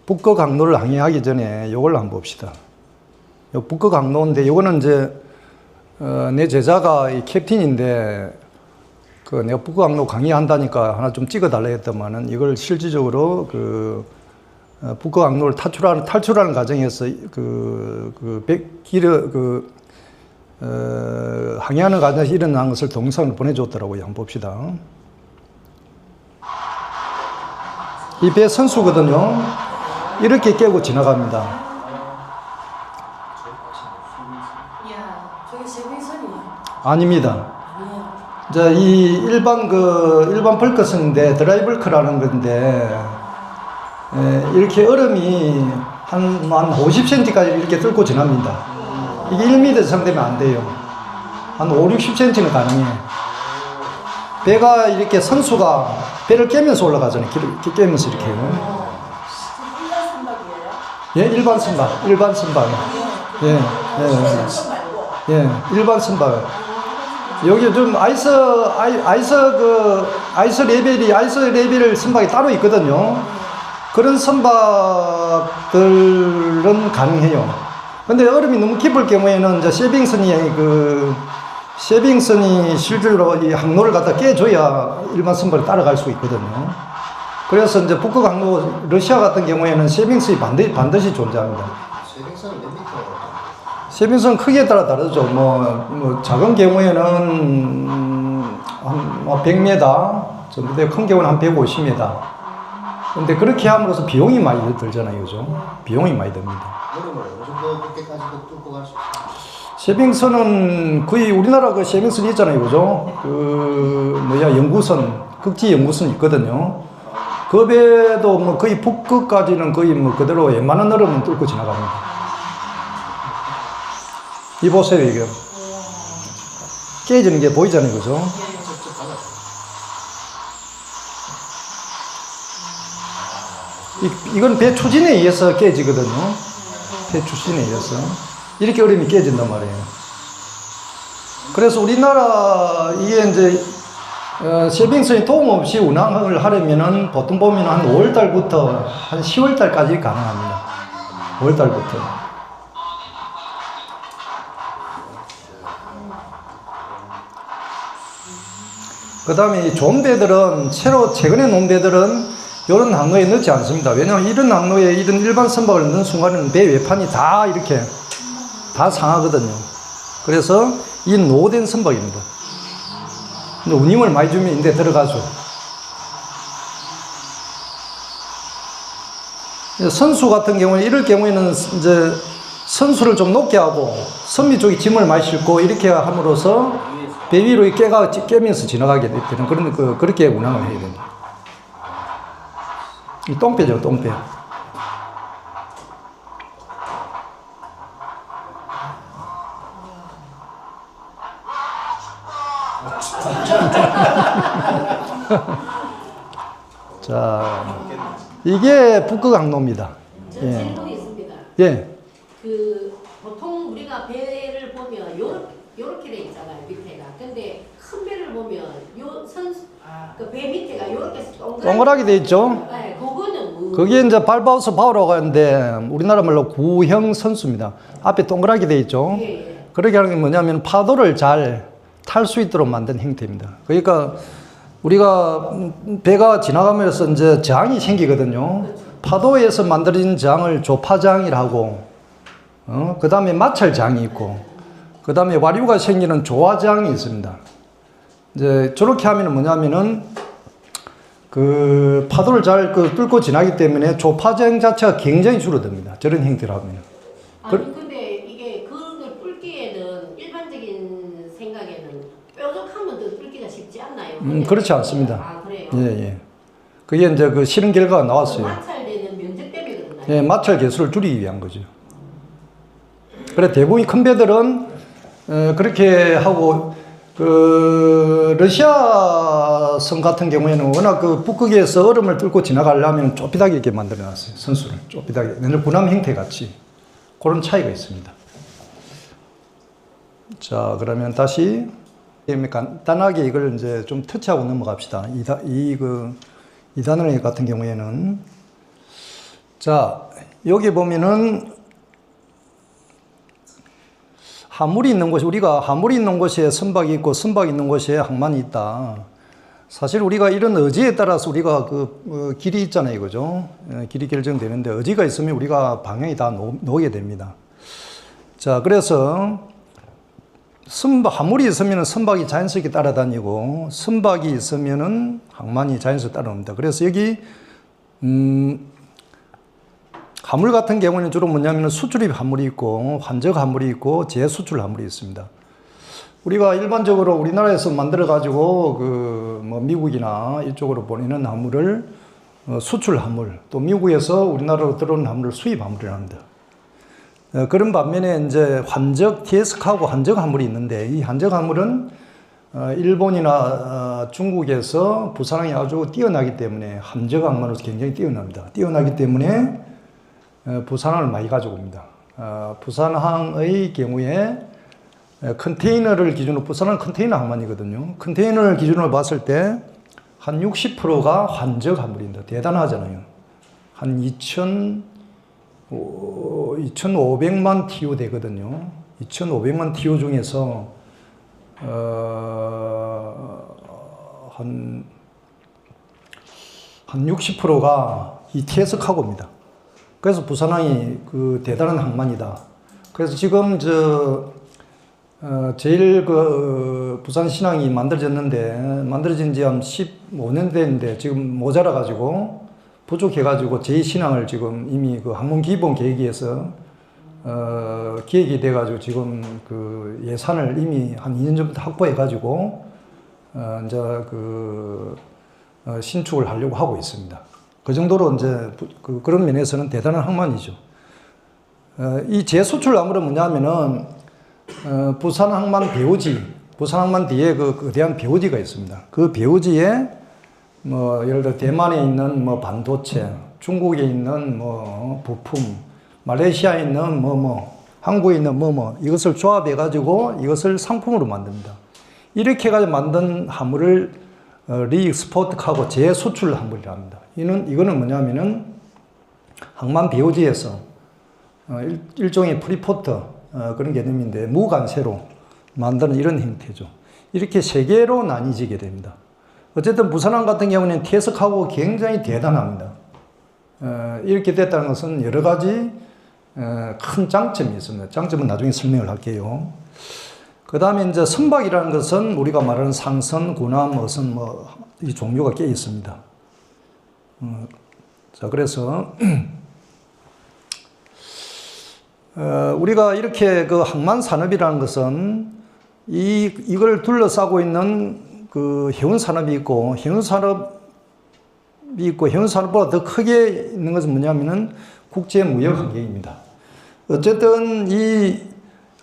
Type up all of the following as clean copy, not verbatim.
북극 항로를 항해하기 전에 이걸 한번 봅시다. 요 북극 항로인데 요거는 이제 내 제자가 이 캡틴인데 그 내가 북극 항로 강의한다니까 하나 좀 찍어달라 했더만은 이걸 실질적으로 그 북극 항로를 탈출하는 과정에서 항해하는 과정에서 일어난 것을 동영상을 보내줬더라고요. 한번 봅시다. 이 배 선수거든요. 이렇게 깨고 지나갑니다. 이야, 저게 세빙선이야. 아닙니다. 이제 이 일반 벌크선인데 드라이벌크라는 건데 이렇게 얼음이 한 50cm까지 이렇게 뚫고 지납니다. 이게 1m 이상 되면 안 돼요. 한 5, 60cm는 가능해. 배가 이렇게 선수가 배를 깨면서 올라가잖아요. 이렇게 깨면서 이렇게. 일반 선박이에요? 예, 일반 선박. 예, 일반 선박. 여기 좀 아이스 레벨 선박이 따로 있거든요. 그런 선박들은 가능해요. 근데 얼음이 너무 깊을 경우에는 이제 세빙선이 실제로 이 항로를 갖다 깨줘야 일반 선박을 따라갈 수 있거든요. 그래서 이제 북극 항로, 러시아 같은 경우에는 세빙선이 반드시 존재합니다. 세빙선은 몇 미터? 세빙선 크기에 따라 다르죠. 뭐 작은 경우에는 한 100m 정도 되고 큰 경우는 한 150m. 근데 그렇게 함으로써 비용이 많이 들잖아요, 그죠? 비용이 많이 듭니다. 얼음을 어느 정도 깊게까지 뚫고 갈 수 있어요? 세빙선은 거의 우리나라 그 세빙선이 있잖아요, 그죠? 연구선, 극지 연구선 있거든요. 그 배도 뭐 거의 북극까지는 거의 뭐 그대로 웬만한 얼음은 뚫고 지나갑니다. 이 보세요, 이게. 깨지는 게 보이잖아요, 그죠? 이건 배 추진에 의해서 깨지거든요. 배 추진에 의해서. 이렇게 얼음이 깨진단 말이에요. 그래서 우리나라, 이게 이제, 세빙선이 도움 없이 운항을 하려면은 보통 보면 한 5월달부터 한 10월달까지 가능합니다. 5월달부터. 그 다음에 좋은 배들은, 최근에 놓은 배들은 이런 항로에 넣지 않습니다. 왜냐하면 이런 항로에 이런 일반 선박을 넣는 순간은 배 외판이 다 이렇게 다 상하거든요. 그래서 이 노후된 선박입니다. 근데 운임을 많이 주면 인데 들어가죠. 선수 같은 경우는 이럴 경우에는 이제 선수를 좀 높게 하고 선미 쪽에 짐을 많이 싣고 이렇게 함으로써 배 위로 깨면서 지나가게 되는 그렇게 운항을 해야 됩니다. 이 똥배죠, 똥배. 자, 이게 북극 항로입니다. 저 질문이 있습니다. 예. 보통 우리가 배를 보면 요렇게 돼 있잖아요, 밑에가. 근데 큰 배를 보면 그 배 밑에가 요렇게 동그랗게 돼 있죠? 네, 그거는 뭐? 그게 이제 발바우스 바우라고 하는데 우리나라 말로 구형 선수입니다. 앞에 동그랗게 돼 있죠? 예. 그렇게 하는 게 뭐냐면 파도를 잘 탈 수 있도록 만든 형태입니다. 그러니까 우리가 배가 지나가면서 이제 저항이 생기거든요. 파도에서 만들어진 저항을 조파저항이라고, 그 다음에 마찰 저항이 있고, 그 다음에 와류가 생기는 조화 저항이 있습니다. 이제 저렇게 하면 뭐냐면은 그 파도를 잘 뚫고 지나기 때문에 조파 저항 자체가 굉장히 줄어듭니다. 저런 형태로 하면. 아니 근데 이게 그걸 뚫기에는 일반적인 생각에는 뾰족하면 더 뚫기가 쉽지 않나요? 그렇지 않습니다. 아 그래요? 예. 그게 이제 그 실험 결과가 나왔어요. 마찰되는 면적 때문에 그런가요? 예, 마찰 개수를 줄이기 위한 거죠. 그래, 대부분 큰 배들은, 그렇게 하고, 러시아선 같은 경우에는 워낙 북극에서 얼음을 뚫고 지나가려면 좁히다게 이렇게 만들어 놨어요. 선수를 좁히다게. 옛날 군함 형태 같이. 그런 차이가 있습니다. 자, 그러면 다시 간단하게 이걸 이제 좀 터치하고 넘어갑시다. 이 단원 같은 경우에는 자, 여기 보면은 하물이 있는 곳이, 우리가 하물이 있는 곳에 선박이 있고 선박이 있는 곳에 항만이 있다. 사실 우리가 이런 의지에 따라서 우리가 길이 있잖아요. 그죠? 길이 결정되는데 의지가 있으면 우리가 방향이 다 놓게 됩니다. 자, 그래서 하물이 있으면 선박이 자연스럽게 따라다니고 선박이 있으면은 항만이 자연스럽게 따라옵니다. 그래서 여기 화물 같은 경우는 주로 뭐냐면 수출입 화물이 있고 환적 화물이 있고 재수출 화물이 있습니다. 우리가 일반적으로 우리나라에서 만들어 가지고 뭐 미국이나 이쪽으로 보내는 화물을 수출 화물, 또 미국에서 우리나라로 들어오는 화물을 수입 화물이라 합니다. 그런 반면에 이제 환적 TSC하고 환적 화물이 있는데 이 환적 화물은 일본이나 중국에서 부산항이 아주 뛰어나기 때문에 함적 항만으로서 굉장히 뛰어납니다. 뛰어나기 때문에 부산항을 많이 가지고 옵니다. 부산항의 경우에 컨테이너를 기준으로, 부산항은 컨테이너 항만이거든요. 컨테이너를 기준으로 봤을 때 한 60%가 환적 화물입니다. 대단하잖아요. 한 2,500만 TU 되거든요. 2,500만 TU 중에서 한 60%가 이 TS 카고입니다. 그래서 부산항이 대단한 항만이다. 그래서 지금 제일 부산 신항이 만들어진 지 한 15년 됐는데 지금 모자라가지고 부족해가지고 제2신항을 지금 이미 항공 기본 계획에서 기획이 돼가지고 지금 예산을 이미 한 2년 전부터 확보해가지고 이제 신축을 하려고 하고 있습니다. 그 정도로 이제 그런 면에서는 대단한 항만이죠. 이 재수출 화물은 뭐냐면은 부산항만 배후지, 부산항만 뒤에 거대한 배후지가 있습니다. 그 배후지에 뭐 예를 들어 대만에 있는 뭐 반도체, 중국에 있는 뭐 부품, 말레이시아에 있는 한국에 있는 이것을 조합해 가지고 이것을 상품으로 만듭니다. 이렇게 해가지고 만든 화물을 리익스포트하고 재수출 화물이라 합니다. 이거는 뭐냐면은 항만 배후지에서 일종의 프리포트 그런 개념인데 무관세로 만드는 이런 형태죠. 이렇게 세 개로 나뉘지게 됩니다. 어쨌든 부산항 같은 경우는 TSC하고 굉장히 대단합니다. 이렇게 됐다는 것은 여러 가지 큰 장점이 있습니다. 장점은 나중에 설명을 할게요. 그 다음에 이제 선박이라는 것은 우리가 말하는 상선, 군함, 어선 이 종류가 꽤 있습니다. 자, 그래서 우리가 이렇게 항만 산업이라는 것은 이걸 둘러싸고 있는 해운 산업이 있고 해운 산업보다 더 크게 있는 것은 뭐냐면은 국제 무역 환경입니다. 어쨌든 이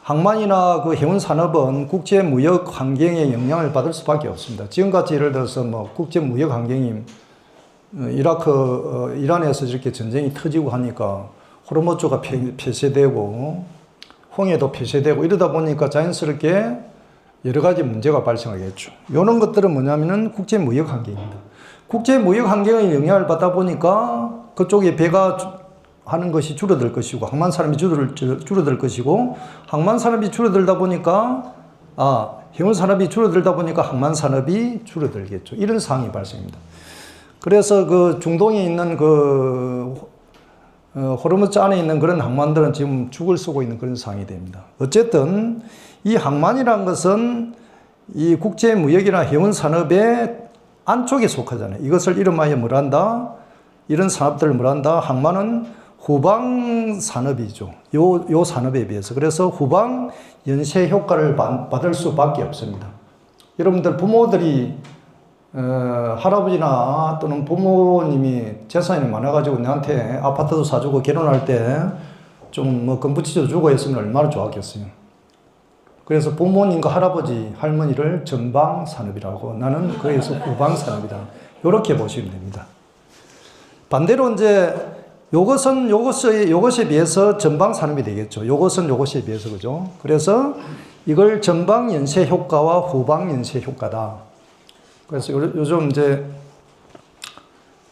항만이나 해운 산업은 국제 무역 환경에 영향을 받을 수밖에 없습니다. 지금같이 예를 들어서 국제 무역 환경이 이란에서 이렇게 전쟁이 터지고 하니까 호르무즈가 폐쇄되고 홍해도 폐쇄되고 이러다 보니까 자연스럽게 여러 가지 문제가 발생하겠죠. 이런 것들은 뭐냐면은 국제 무역 환경입니다. 국제 무역 환경의 영향을 받다 보니까 그쪽에 배가 하는 것이 줄어들 것이고 항만 산업이 줄어들 것이고 항만 산업이 줄어들다 보니까 해운 산업이 줄어들다 보니까 항만 산업이 줄어들겠죠. 이런 상황이 발생합니다. 그래서 중동에 있는 호르무즈 안에 있는 그런 항만들은 지금 죽을 쓰고 있는 그런 상황이 됩니다. 어쨌든 이 항만이란 것은 이 국제 무역이나 해운 산업의 안쪽에 속하잖아요. 이것을 이름하여 뭐란다? 이런 산업들을 뭐란다? 항만은 후방 산업이죠. 요 산업에 비해서. 그래서 후방 연쇄 효과를 받을 수밖에 없습니다. 여러분들 부모들이 할아버지나 또는 부모님이 재산이 많아가지고 내한테 아파트도 사주고 결혼할 때 좀 건부치도 주고 했으면 얼마나 좋았겠어요. 그래서 부모님과 할아버지, 할머니를 전방 산업이라고 나는 그래서 후방 산업이다. 이렇게 보시면 됩니다. 반대로 이제 요것에 비해서 전방 산업이 되겠죠. 요것에 비해서 그죠. 그래서 이걸 전방 연쇄 효과와 후방 연쇄 효과다. 그래서 요즘 이제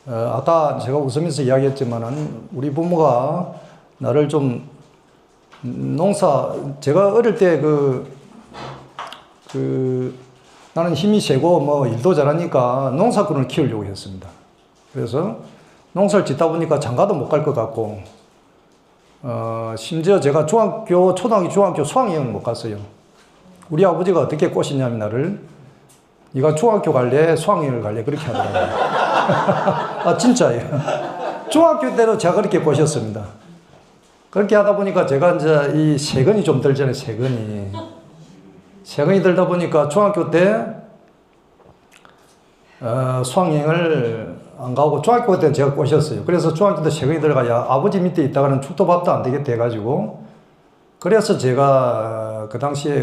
아까 제가 웃으면서 이야기했지만은 우리 부모가 나를 좀 제가 어릴 때 나는 힘이 세고 뭐 일도 잘하니까 농사꾼을 키우려고 했습니다. 그래서 농사를 짓다 보니까 장가도 못 갈 것 같고, 심지어 제가 초등학교, 중학교 수학여행을 못 갔어요. 우리 아버지가 어떻게 꼬시냐면 나를, 네가 중학교 갈래? 수학여행을 갈래? 그렇게 하더라고요. 아, 진짜예요. 중학교 때도 제가 그렇게 꼬셨습니다. 그렇게 하다 보니까 제가 이제 이 세근이 좀 들잖아요, 세근이. 세근이 들다 보니까 중학교 때, 수학여행을 안 가고 중학교 때는 제가 꼬셨어요. 그래서 중학교 때 세근이 들어가야 아버지 밑에 있다가는 죽도 밥도 안 되겠다 해가지고, 그래서 제가 그 당시에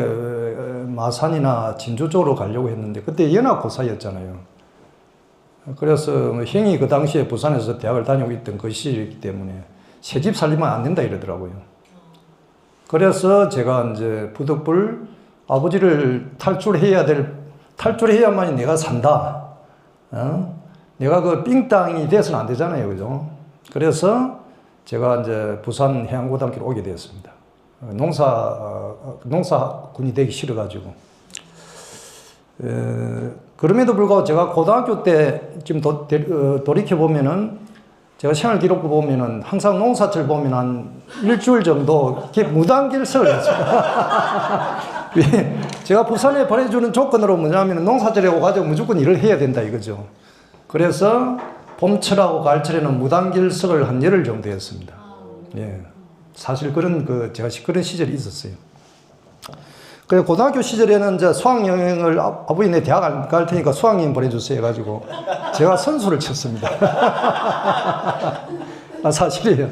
마산이나 진주 쪽으로 가려고 했는데, 그때 연합고사였잖아요. 그래서 형이 그 당시에 부산에서 대학을 다니고 있던 그 시절이기 때문에 새집 살리면 안 된다 이러더라고요. 그래서 제가 이제 부득불 아버지를 탈출해야만이 내가 산다. 내가 그 삥땅이 돼서는 안 되잖아요. 그죠? 그래서 제가 이제 부산 해양고등학교로 오게 되었습니다. 농사군이 되기 싫어가지고. 그럼에도 불구하고 제가 고등학교 때 지금 돌이켜보면은 제가 생활 기록부 보면은 항상 농사철 보면 한 일주일 정도 이렇게 무단결석을 했습니다. 제가 부산에 보내주는 조건으로 뭐냐면 농사철에 오가지고 무조건 일을 해야 된다 이거죠. 그래서 봄철하고 가을철에는 무단결석을 한 열흘 정도 했습니다. 예. 사실 제가 그런 시절이 있었어요. 그래서 고등학교 시절에는 이제 수학여행을 아버지 내 대학 안 갈 테니까 수학여행 보내주세요 해가지고 제가 선수를 쳤습니다. 사실이에요.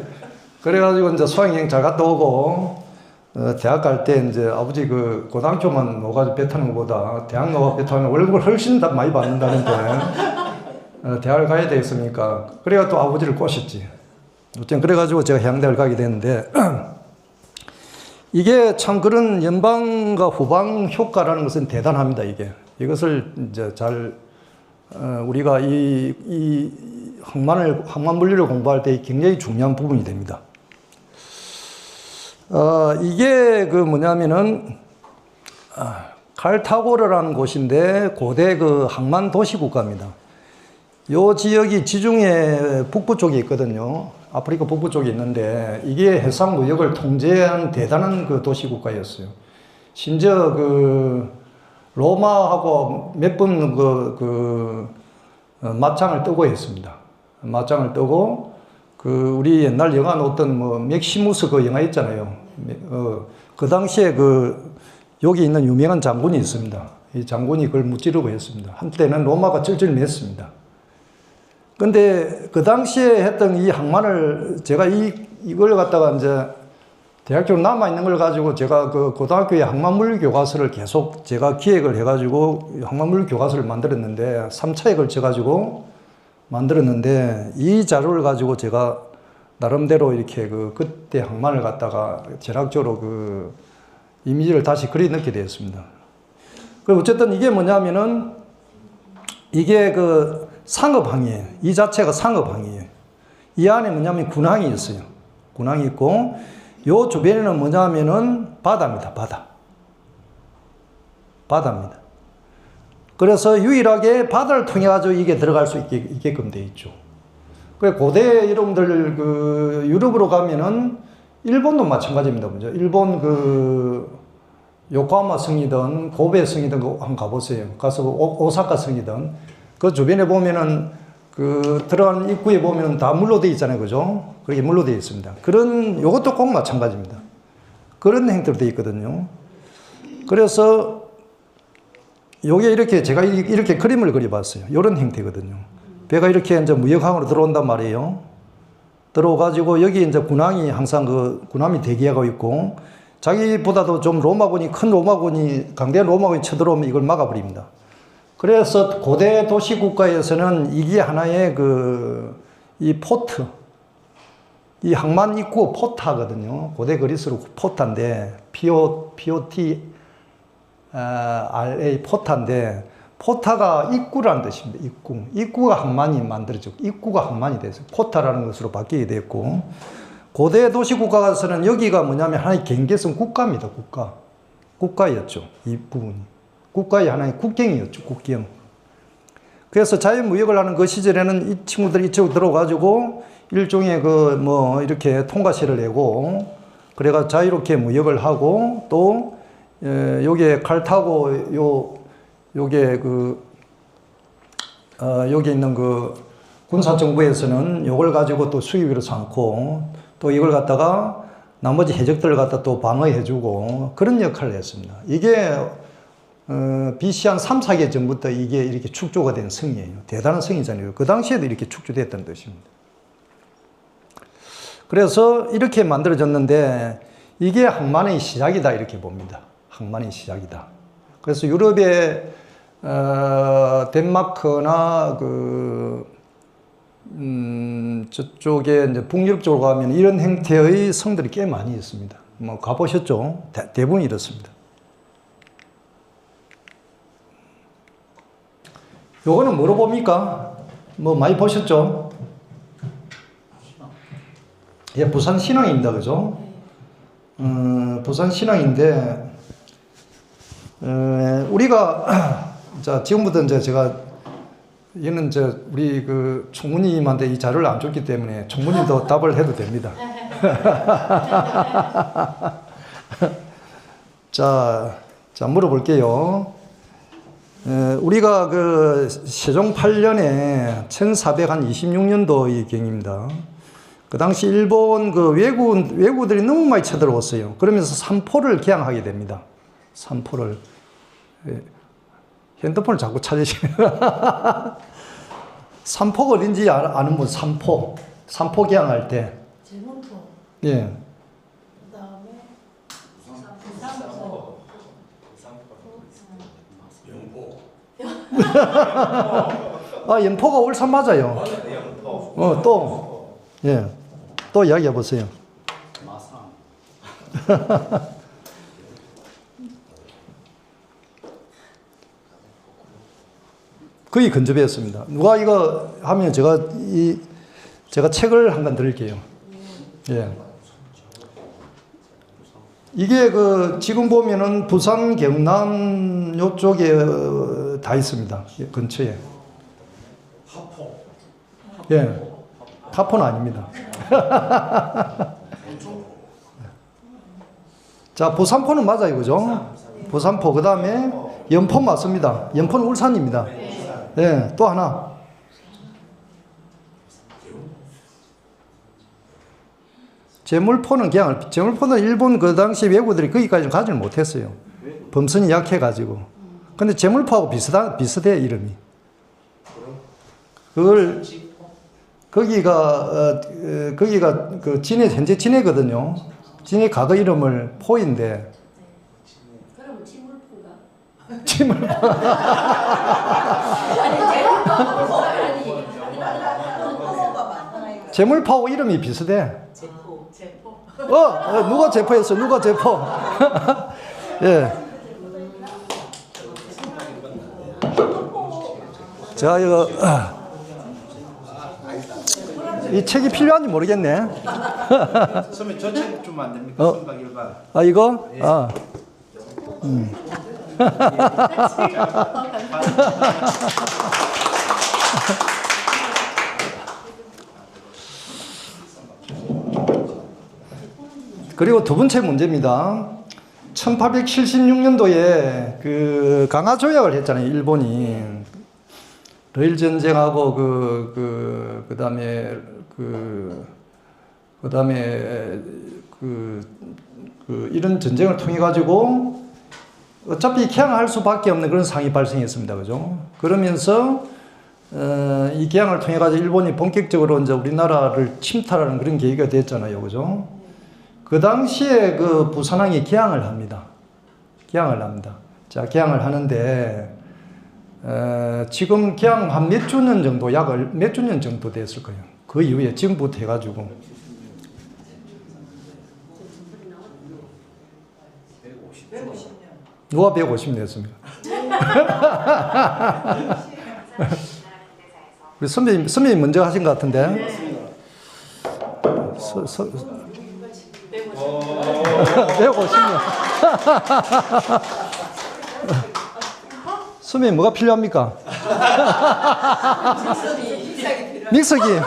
그래가지고 이제 수학여행 잘 갔다 오고, 대학 갈 때 이제 아버지 고등학교만 오가지고 배 타는 것보다 대학 나가 배 타면 월급을 훨씬 더 많이 받는다는데, 대학을 가야 되겠습니까? 그래가 또 아버지를 꼬셨지. 어쨌든 그래가지고 제가 해양대를 가게 됐는데, 이게 참 그런 연방과 후방 효과라는 것은 대단합니다, 이게. 이것을 이제 우리가 이 항만 물리를 공부할 때 굉장히 중요한 부분이 됩니다. 이게 뭐냐면은, 칼타고르라는 곳인데 고대 항만 도시 국가입니다. 요 지역이 지중해 북부 쪽에 있거든요. 아프리카 북부 쪽에 있는데 이게 해상 무역을 통제한 대단한 도시국가였어요. 심지어 로마하고 몇 번 맞짱을 뜨고 했습니다. 맞짱을 뜨고 우리 옛날 영화 나왔던 맥시무스 영화 있잖아요. 그 당시에 여기 있는 유명한 장군이 있습니다. 이 장군이 그걸 무찌르고 했습니다. 한때는 로마가 쩔쩔맸습니다. 근데 그 당시에 했던 이 항만을 제가 이걸 갖다가 이제 대학교로 남아있는 걸 가지고 제가 고등학교에 항만물리 교과서를 계속 제가 기획을 해가지고 항만물리 교과서를 만들었는데 3차에 걸쳐가지고 만들었는데 이 자료를 가지고 제가 나름대로 이렇게 그때 항만을 갖다가 철학적으로 이미지를 다시 그리 넣게 되었습니다. 어쨌든 이게 뭐냐면은 이게 상업항이에요. 이 자체가 상업항이에요. 이 안에 뭐냐면 군항이 있어요. 군항이 있고, 요 주변에는 뭐냐면은 바다입니다. 바다입니다. 그래서 유일하게 바다를 통해가지고 이게 들어갈 수 있게끔 되어 있죠. 고대 여러분들 유럽으로 가면은 일본도 마찬가지입니다. 먼저. 일본 요코하마 성이든 고베 성이든 한번 가보세요. 가서 오사카 성이든 그 주변에 보면은 들어가는 입구에 보면은 다 물로 되어 있잖아요. 그죠? 그렇게 물로 되어 있습니다. 요것도 꼭 마찬가지입니다. 그런 형태로 되어 있거든요. 그래서 요게 이렇게 제가 이렇게 그림을 그려봤어요. 요런 형태거든요. 배가 이렇게 이제 무역항으로 들어온단 말이에요. 들어와가지고 여기 이제 군항이 항상 군함이 대기하고 있고, 자기보다도 좀 큰 로마군이, 강대한 로마군이 쳐들어오면 이걸 막아버립니다. 그래서 고대 도시 국가에서는 이게 하나의 이 포트, 이 항만 입구 포타거든요. 고대 그리스로 포타인데, POT, RA 포타인데, 포타가 입구라는 뜻입니다. 입구. 입구가 항만이 만들어지고 입구가 항만이 돼서 포타라는 것으로 바뀌게 됐고 고대 도시 국가에서는 여기가 뭐냐면 하나의 경계성 국가입니다. 국가. 국가였죠. 이 부분이. 국가의 하나의 국경이었죠. 국경. 그래서 자유무역을 하는 그 시절에는 이 친구들이 이쪽으로 들어가지고 일종의 그 뭐 이렇게 통과세를 내고 그래가 자유롭게 무역을 하고 또 요게 칼 타고 요게 여기 있는 그 군사정부에서는 요걸 가지고 또 수입으로 삼고 또 이걸 갖다가 나머지 해적들을 갖다 또 방어해주고 그런 역할을 했습니다. 이게 BC 한 3, 4개 전부터 이게 이렇게 축조가 된 성이에요. 대단한 성이잖아요. 그 당시에도 이렇게 축조됐다는 뜻입니다. 그래서 이렇게 만들어졌는데 이게 항만의 시작이다 이렇게 봅니다. 항만의 시작이다. 그래서 유럽의 덴마크나 저쪽에 이제 북유럽 쪽으로 가면 이런 형태의 성들이 꽤 많이 있습니다. 뭐 가보셨죠? 대부분 이렇습니다. 요거는 뭐로 봅니까? 뭐 많이 보셨죠? 예, 부산 신앙입니다. 그죠? 부산 신앙인데, 우리가, 자, 지금부터 이제 제가, 얘는 이제 우리 그 총무님한테 이 자료를 안 줬기 때문에 총무님도 답을 해도 됩니다. 자, 물어볼게요. 우리가 그 세종 8년에 1426년도의 경입니다. 그 당시 일본 그 외국들이 너무 많이 쳐들어왔어요. 그러면서 삼포를 개항하게 됩니다. 삼포를. 핸드폰을 자꾸 찾으시면. 삼포가 어딘지 아는 분, 삼포. 삼포 개항할 때. 제문포. 예. 그다음에 아, 연포가 울산 맞아요. 또. 예. 또 이야기해 보세요. 마상. 거의 근접했습니다. 누가 이거 하면 제가 책을 한 권 드릴게요. 예. 이게 지금 보면은 부산, 경남 요쪽에 다 있습니다. 근처에. 하포. 예. 하포는 아닙니다. 자, 부산포는 맞아요. 그죠? 부산포. 그 다음에 연포 맞습니다. 연포는 울산입니다. 예. 또 하나. 제물포는 제물포는 일본 그 당시 외국들이 거기까지 가지를 못했어요. 범선이 약해가지고. 근데 제물포하고 비슷해, 이름이. 그걸, 거기가 현재 진해거든요. 진해 과거 이름을 포인데. 그럼 치물포가. 제물포. 제물포하고 이름이 비슷해. 제포. 누가 제포했어? 누가 제포? 예. 자, 이거, 이 책이 필요한지 모르겠네. 선생님, 저 책 주면 안 됩니까? 선박 일반. 아, 이거? 아. 그리고 두 번째 문제입니다. 1876년도에 그 강화 조약을 했잖아요, 일본이. 러일 전쟁하고 그다음에 이런 전쟁을 통해 가지고 어차피 개항할 수밖에 없는 그런 상황이 발생했습니다. 그죠? 그러면서 이 개항을 통해 가지고 일본이 본격적으로 이제 우리나라를 침탈하는 그런 계기가 됐잖아요. 그죠? 그 당시에 그 부산항이 개항을 합니다. 개항을 합니다. 자, 개항을 하는데 지금 개항 한 몇 주 년 정도, 약 몇 주 년 정도 됐을 거예요. 그 이후에 지금부터 해가지고. 150년. 누가 150년 했습니까? 우리 선배님 먼저 하신 것 같은데. 네. 배우고 싶네요. 선배님 뭐가 필요합니까? 믹서기.